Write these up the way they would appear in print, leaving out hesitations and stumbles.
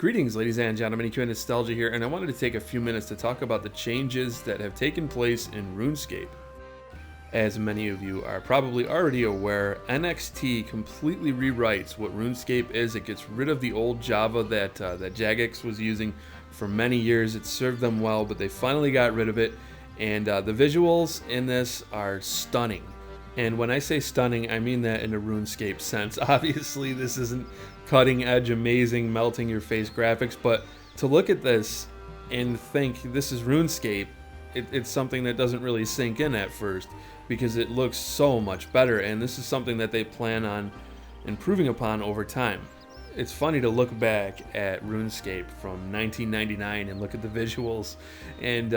Greetings, ladies and gentlemen, EQ Nostalgia here, and I wanted to take a few minutes to talk about the changes that have taken place in Runescape. As many of you are probably already aware, NXT completely rewrites what Runescape is. It gets rid of the old Java that Jagex was using for many years. It served them well, but they finally got rid of it, and the visuals in this are stunning. And when I say stunning, I mean that in a RuneScape sense. Obviously, this isn't cutting edge, amazing, melting your face graphics, but to look at this and think this is RuneScape, it's something that doesn't really sink in at first because it looks so much better, and this is something that they plan on improving upon over time. It's funny to look back at RuneScape from 1999 and look at the visuals, and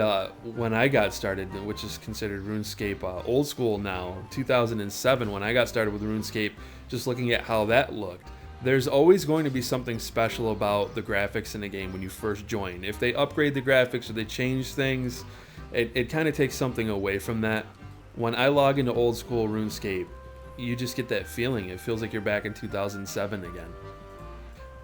when I got started, which is considered RuneScape old school now, 2007, when I got started with RuneScape, just looking at how that looked, there's always going to be something special about the graphics in a game when you first join. If they upgrade the graphics or they change things, it kind of takes something away from that. When I log into old school RuneScape, you just get that feeling. It feels like you're back in 2007 again.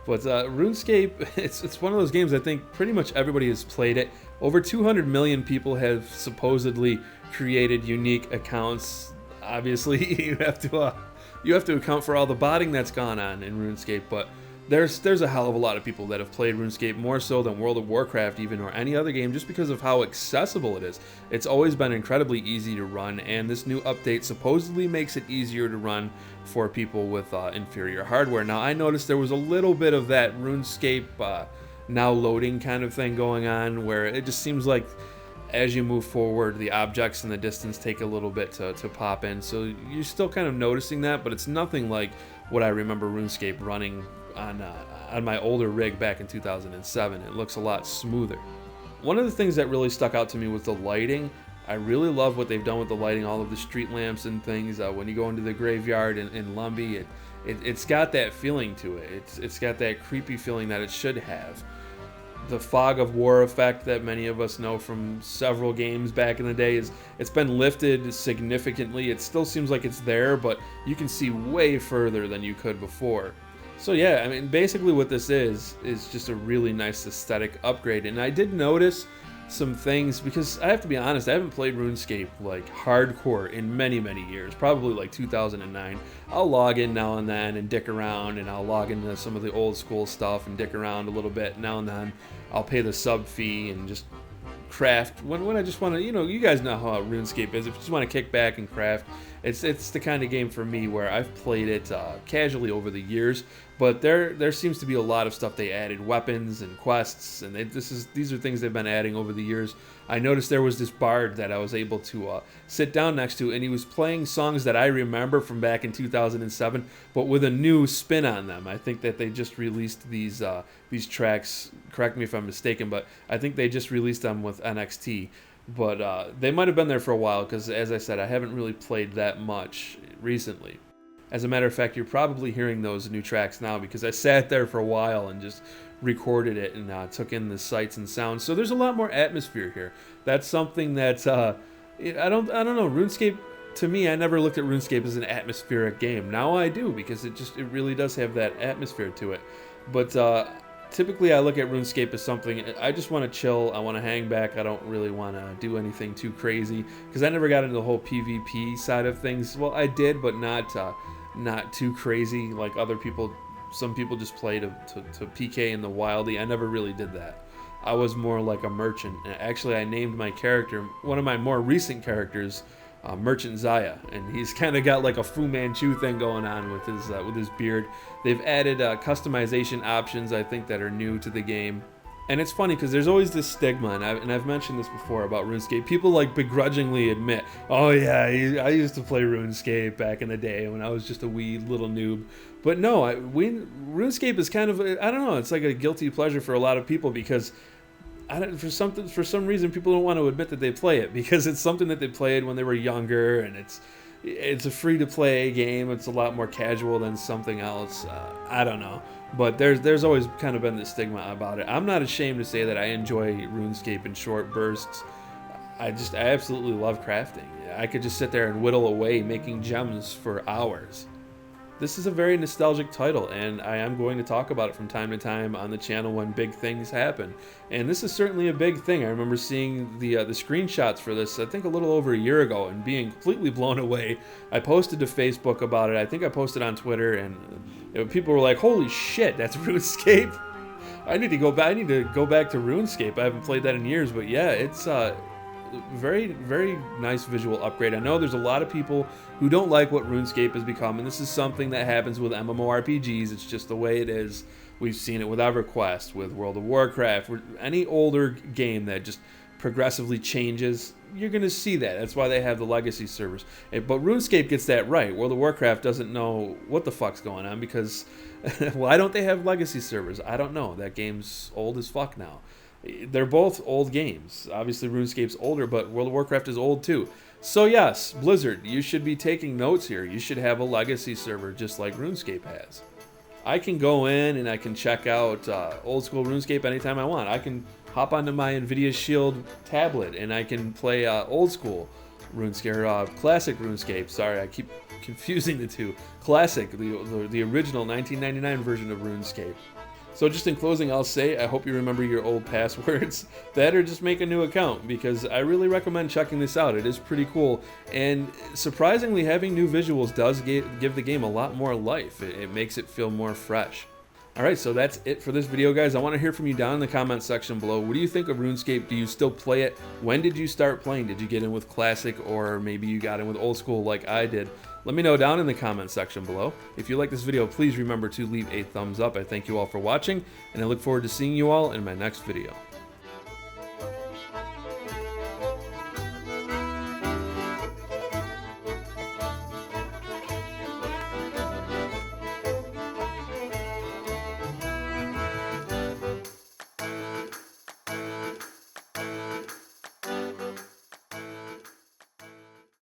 But RuneScape, it's one of those games I think pretty much everybody has played it. Over 200 million people have supposedly created unique accounts. Obviously, you have to account for all the botting that's gone on in RuneScape, but there's a hell of a lot of people that have played RuneScape, more so than World of Warcraft even, or any other game, just because of how accessible it is. It's always been incredibly easy to run, and this new update supposedly makes it easier to run for people with inferior hardware. Now, I noticed there was a little bit of that RuneScape now loading kind of thing going on, where it just seems like as you move forward, the objects in the distance take a little bit to pop in, so you're still kind of noticing that, but it's nothing like what I remember RuneScape running on my older rig back in 2007. It looks a lot smoother. One of the things that really stuck out to me was the lighting. I really love what they've done with the lighting, all of the street lamps and things. When you go into the graveyard in Lumbee, it's got that feeling to it. It's got that creepy feeling that it should have. The fog of war effect that many of us know from several games back in the day it's been lifted significantly. It still seems like it's there, but you can see way further than you could before. So yeah, I mean, basically what this is just a really nice aesthetic upgrade. And I did notice some things, because I have to be honest, I haven't played RuneScape like hardcore in many years, probably like 2009. I'll log in now and then and dick around, and I'll log into some of the old school stuff and dick around a little bit. Now and then I'll pay the sub fee and just craft when I just want to, you guys know how RuneScape is. If you just want to kick back and craft, it's the kind of game for me where I've played it casually over the years. But there seems to be a lot of stuff they added, weapons and quests, and these are things they've been adding over the years. I noticed there was this bard that I was able to sit down next to, and he was playing songs that I remember from back in 2007, but with a new spin on them. I think that they just released these tracks. Correct me if I'm mistaken, but I think they just released them with NXT. But they might have been there for a while, because as I said, I haven't really played that much recently. As a matter of fact, you're probably hearing those new tracks now, because I sat there for a while and just recorded it and took in the sights and sounds. So there's a lot more atmosphere here. That's something that I don't know. RuneScape, to me, I never looked at RuneScape as an atmospheric game. Now I do, because it really does have that atmosphere to it. But typically I look at RuneScape as something, I just want to chill, I want to hang back, I don't really want to do anything too crazy, because I never got into the whole PvP side of things. Well, I did, but not too crazy like other people. Some people just play to PK in the wildy. I never really did that. I was more like a merchant. And actually, I named my character, one of my more recent characters, Merchant Zaya, and he's kind of got like a Fu Manchu thing going on with his beard. They've added customization options, I think, that are new to the game. And it's funny because there's always this stigma, and I've mentioned this before about RuneScape. People like begrudgingly admit, oh yeah, I used to play RuneScape back in the day when I was just a wee little noob. But no, RuneScape is kind of, I don't know, it's like a guilty pleasure for a lot of people, because for some reason people don't want to admit that they play it, because it's something that they played when they were younger, and it's a free to play game. It's a lot more casual than something else. I don't know. But there's always kind of been this stigma about it. I'm not ashamed to say that I enjoy RuneScape in short bursts. I absolutely love crafting. I could just sit there and whittle away making gems for hours. this is a very nostalgic title, and I am going to talk about it from time to time on the channel when big things happen. And this is certainly a big thing. I remember seeing the screenshots for this, I think a little over a year ago, and being completely blown away. I posted to Facebook about it. I think I posted on Twitter, and people were like, "Holy shit, that's RuneScape!" I need to go back. I need to go back to RuneScape. I haven't played that in years, but yeah, it's very, very nice visual upgrade. I know there's a lot of people who don't like what RuneScape has become, and this is something that happens with MMORPGs. It's just the way it is. We've seen it with EverQuest, with World of Warcraft, any older game that just progressively changes. You're going to see that. That's why they have the legacy servers. But RuneScape gets that right. World of Warcraft doesn't know what the fuck's going on because why don't they have legacy servers? I don't know. That game's old as fuck now. They're both old games. Obviously, RuneScape's older, but World of Warcraft is old too. So yes, Blizzard, you should be taking notes here. You should have a legacy server just like RuneScape has. I can go in and I can check out old school RuneScape anytime I want. I can hop onto my NVIDIA Shield tablet and I can play old school RuneScape, or classic RuneScape. Sorry, I keep confusing the two. Classic, the original 1999 version of RuneScape. So just in closing, I'll say I hope you remember your old passwords. That or just make a new account, because I really recommend checking this out. It is pretty cool, and surprisingly, having new visuals does give the game a lot more life. It makes it feel more fresh. Alright, so that's it for this video, guys. I want to hear from you down in the comment section below. What do you think of RuneScape? Do you still play it? When did you start playing? Did you get in with Classic, or maybe you got in with Old School like I did? Let me know down in the comment section below. If you like this video, please remember to leave a thumbs up. I thank you all for watching, and I look forward to seeing you all in my next video.